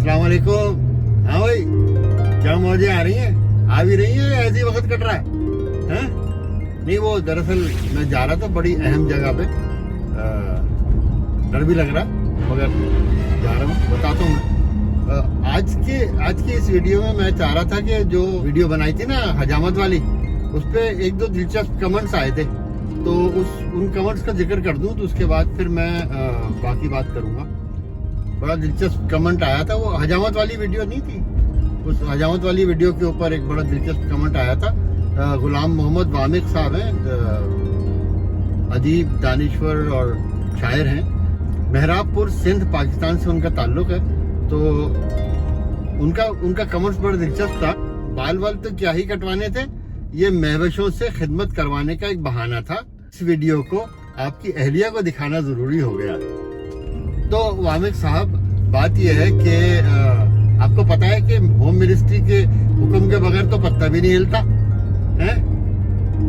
अस्सलाम वालेकुम। हाँ भाई, क्या मौजें आ रही हैं? आ भी रही हैं, ऐसे ही वक्त कट रहा है? हैं? नहीं, वो दरअसल मैं जा रहा था बड़ी अहम जगह पे। डर भी लग रहा मगर जा रहा हूँ, बताता हूँ मैं। आज के इस वीडियो में मैं चाह रहा था कि जो वीडियो बनाई थी ना हजामत वाली, उस पे एक दो दिलचस्प कमेंट्स आए थे, तो उन कमेंट्स का जिक्र कर दूं, तो उसके बाद फिर मैं बाकी बात करूंगा। बड़ा दिलचस्प कमेंट आया था, वो हजामत वाली वीडियो नहीं थी, उस हजामत वाली वीडियो के ऊपर एक बड़ा दिलचस्प कमेंट आया था। गुलाम मोहम्मद वामिक साहब हैं, अदीब, दानिश्वर और शायर हैं। मेहराबपुर सिंध पाकिस्तान से उनका ताल्लुक है। तो उनका कमेंट्स बड़ा दिलचस्प था। बाल तो क्या ही कटवाने थे, ये महवशों से खिदमत करवाने का एक बहाना था। इस वीडियो को आपकी अहलिया को दिखाना जरूरी हो गया। तो वामिक साहब, बात यह है कि आपको पता है कि होम मिनिस्ट्री के हुक्म के बगैर तो पत्ता भी नहीं हिलता है।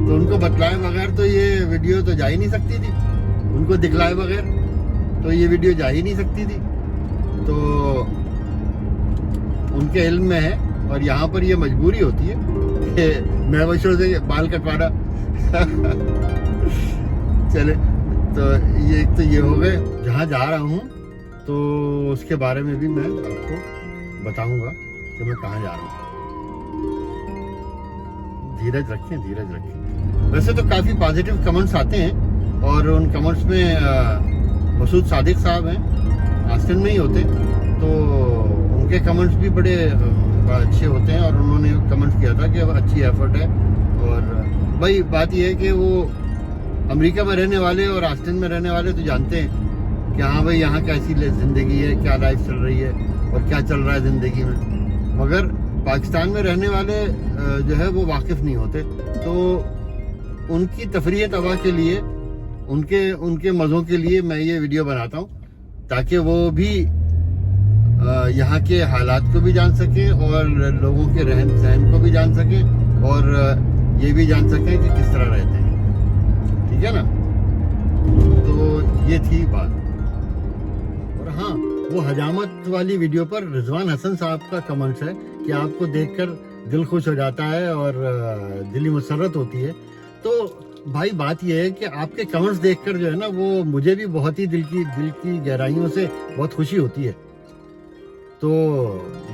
तो उनको बतलाए बगैर तो ये वीडियो तो जा ही नहीं सकती थी, उनको दिखलाए बगैर तो ये वीडियो जा ही नहीं सकती थी। तो उनके इल्म में है, और यहाँ पर ये मजबूरी होती है कि महवशों से बाल कटवाना। चले, तो ये हो गए। जहाँ जा रहा हूँ तो उसके बारे में भी मैं आपको बताऊंगा कि मैं कहाँ जा रहा हूँ। धीरज रखें। वैसे तो काफी पॉजिटिव कमेंट्स आते हैं, और उन कमेंट्स में मसूद सादिक साहब हैं, आस्टन में ही होते, तो उनके कमेंट्स भी बड़े अच्छे होते हैं। और उन्होंने कमेंट्स किया था कि अच्छी एफर्ट है। और भाई बात यह है कि वो अमेरिका में रहने वाले और आस्टन में रहने वाले तो जानते हैं कि हाँ भाई, यहाँ कैसी ज़िंदगी है, क्या लाइफ चल रही है और क्या चल रहा है ज़िंदगी में। मगर पाकिस्तान में रहने वाले जो है वो वाकिफ़ नहीं होते। तो उनकी तफरीह तबाह के लिए, उनके मज़ों के लिए मैं ये वीडियो बनाता हूँ, ताकि वो भी यहाँ के हालात को भी जान सकें और लोगों के रहन सहन को भी जान सकें, और ये भी जान सकें कि किस तरह रहते हैं। ठीक है ना? तो ये थी बात। और हाँ, वो हजामत वाली वीडियो पर रिजवान हसन साहब का कमेंट्स है कि आपको देखकर दिल खुश हो जाता है और दिली मसरत होती है। तो भाई बात यह है कि आपके कमेंट्स देखकर जो है ना, वो मुझे भी बहुत ही दिल की गहराइयों से बहुत खुशी होती है। तो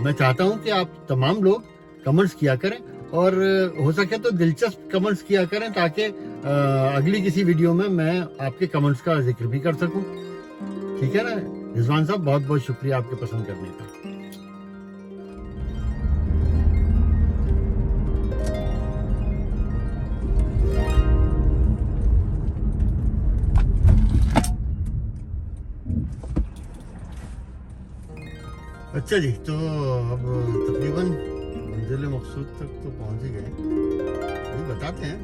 मैं चाहता हूं कि आप तमाम लोग कमेंट्स किया करें, और हो सके तो दिलचस्प कमेंट्स किया करें, ताकि अगली किसी वीडियो में मैं आपके कमेंट्स का जिक्र भी कर सकूं। ठीक है ना? रिजवान साहब, बहुत बहुत शुक्रिया आपके पसंद करने का। अच्छा जी, तो अब तकरीबन मंजिल मकसूद तक तो पहुंच ही गए। अभी बताते हैं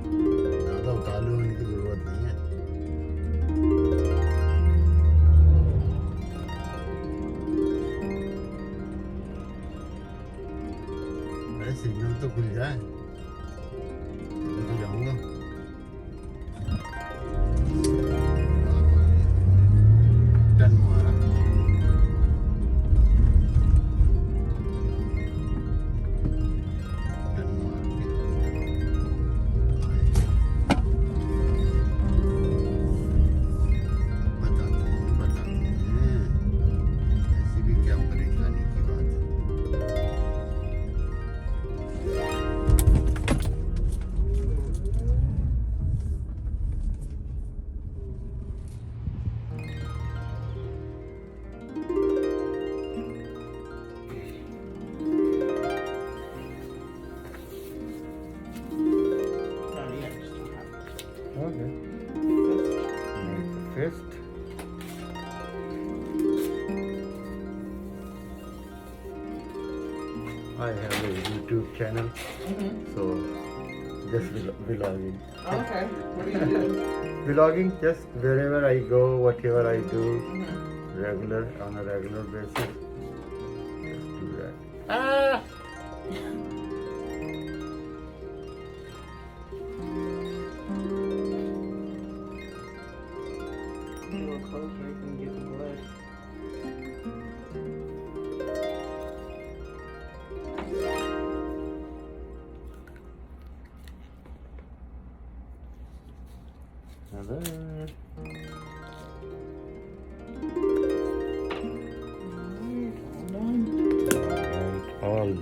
ज़्यादा उतालू होने की ज़रूरत नहीं है। अरे सिग्नल तो खुल जाए, मैं तो जाऊंगा। टर्न मारा। Okay. Make the fist. I have a YouTube channel, so just vlogging. Okay. What do you do? Vlogging, just wherever I go, whatever I do, on a regular basis. Just do that. Ah! A little closer, you can get the blood.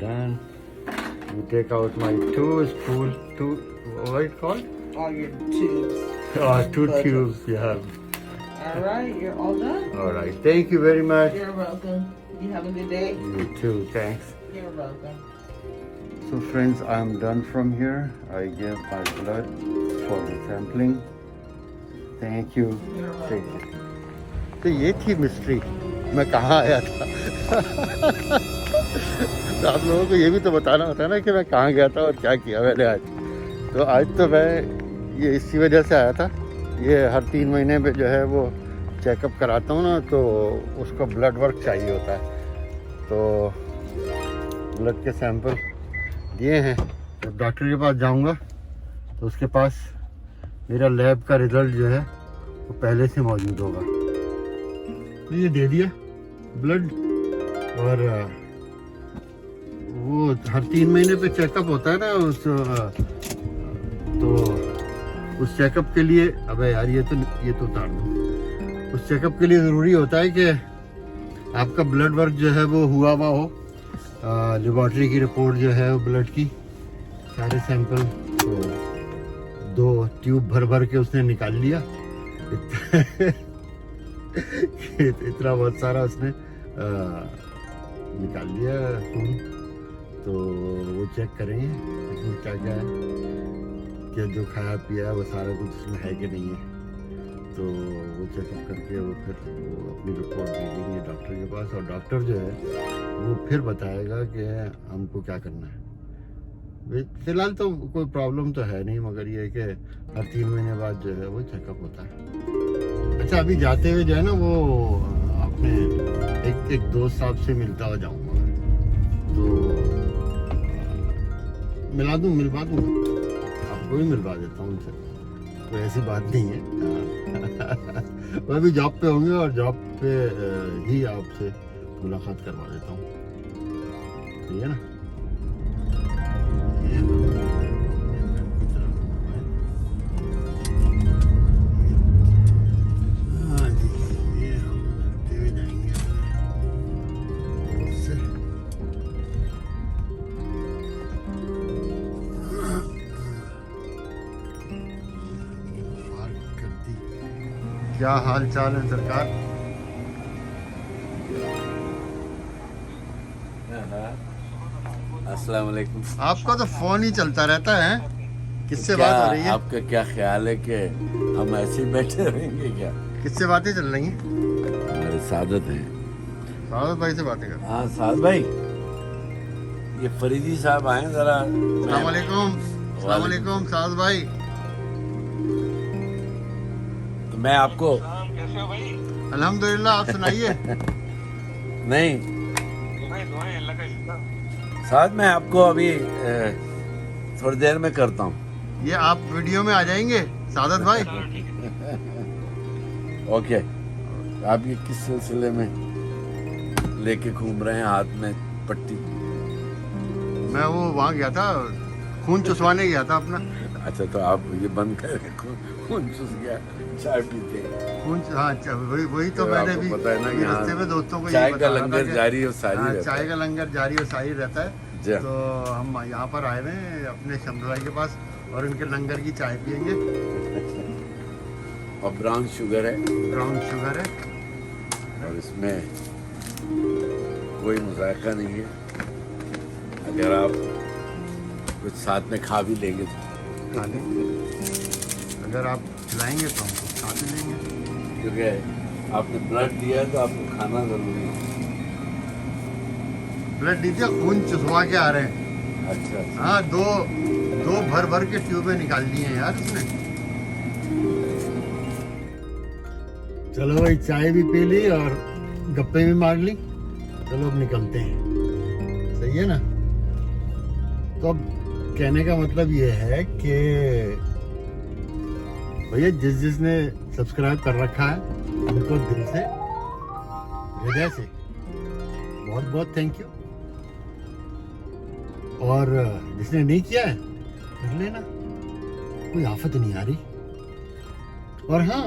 done. You take out my two, what it called? All your tubes. Two Budget. tubes, yeah. All right, you're all done. All right, thank you very much. You're welcome. You have a good day. You too, thanks. You're welcome. So friends, I'm done from here. I gave my blood for the sampling. Thank you. You're Take welcome. care. तो ये थी mystery, मैं कहाँ आया था। तो आप लोगों को ये भी तो बताना होता है ना कि मैं कहाँ गया था और क्या किया मैंने आज। तो आज तो मैं ये इसी वजह से आया था, ये हर 3 महीने पे जो है वो चेकअप कराता हूँ ना, तो उसको ब्लड वर्क चाहिए होता है। तो ब्लड के सैंपल दिए हैं, जब डॉक्टर के पास जाऊँगा तो उसके पास मेरा लैब का रिजल्ट जो है वो पहले से मौजूद होगा। तो ये दे दिया ब्लड, और वो हर 3 महीने पे चेकअप होता है ना तो उस चेकअप के लिए, अबे यार ये तो उतार दो। उस चेकअप के लिए ज़रूरी होता है कि आपका ब्लड वर्क जो है वो हुआ हो, लेबॉर्ट्री की रिपोर्ट जो है वो ब्लड की सारे सैंपल, तो 2 ट्यूब भर के उसने निकाल लिया। इतना बहुत सारा उसने निकाल लिया खून। तो वो चेक करेंगे इसमें क्या क्या है, क्या जो खाया पिया वो सारा कुछ उसमें है कि नहीं है। तो वो चेकअप करके वो फिर वो अपनी रिपोर्ट भेजेंगे डॉक्टर के पास, और डॉक्टर जो है वो फिर बताएगा कि हमको क्या करना है। फिलहाल तो कोई प्रॉब्लम तो है नहीं, मगर ये है कि हर 3 महीने बाद जो है वो चेकअप होता है। अच्छा, अभी जाते हुए जो है ना वो अपने एक दोस्त साहब से मिलता हुआ जाऊँगा, तो मिलवा दूँगा, आपको भी मिलवा देता हूँ उनसे, कोई ऐसी बात नहीं है। वो अभी जॉब पे होंगे और जॉब पे ही आपसे मुलाकात करवा देता हूँ, ठीक है ना। ये घर की तरफ है। हाँ जी, ये हम लगते हुए जाएंगे उससे। क्या हाल चाल है सरकार? अस्सलाम वालेकुम। आपका तो फोन ही चलता रहता है, किससे क्या बात हो रही है? आपका क्या ख्याल है कि हम ऐसे ही बैठे रहेंगे क्या? किससे बातें चल रही हैं? हमारे सादत हैं। सादत भाई से बातें कर। हाँ सादत भाई, ये फरीदी साहब आए जरा। अस्सलाम वालेकुम सादत भाई। तो मैं आपको अल्हम्दुलिल्लाह, आप सुनाइए। नहीं साथ में आपको अभी थोड़ी देर में करता हूँ। ये आप वीडियो में आ जाएंगे सादत भाई? ओके। आप ये किस सिलसिले में लेके घूम रहे हैं हाथ में पट्टी? मैं वो वहाँ गया था, खून चुसवाने गया था अपना। अच्छा, तो आप ये बंद करके खून चूस गया, चाय पीते हैं। हाँ, वही तो मैंने भी पता है ना कि रास्ते में दोस्तों को चाय ये का बता रहा था लंगर कि- जारी और सारी हाँ, रहता चाय है। का लंगर जारी और सारी रहता है। जी। तो हम यहाँ पर आए हुए हैं अपने शम्स भाई के पास, और इनके लंगर की चाय पियेंगे। और ब्राउन शुगर है, ब्राउन शुगर है। और इसमें कोई मुजायका नहीं है। अगर आप कुछ साथ में खा भी लेंगे तो खा लेंगे, अगर आप खिलाएंगे तो हम कुछ खा भी लेंगे। क्योंकि आपने ब्लड दिया है तो आपको खाना जरूरी है। ब्लड दीजिए, खून चुसवा के आ रहे हैं। अच्छा अच्छा। हाँ, दो भर के ट्यूबें निकाल ली हैं यार इसने। चलो भाई, चाय भी पी ली और गप्पे भी मार ली। चलो अब निकलते हैं, सही है ना। तो अब कहने का मतलब ये है कि भैया जिसने सब्सक्राइब कर रखा है उनको दिल से, हृदय से बहुत बहुत थैंक यू। और जिसने नहीं किया है कर लेना, कोई आफत नहीं आ रही। और हाँ,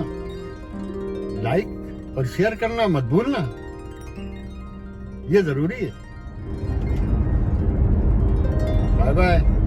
लाइक और शेयर करना मत भूलना, ये जरूरी है। Bye bye.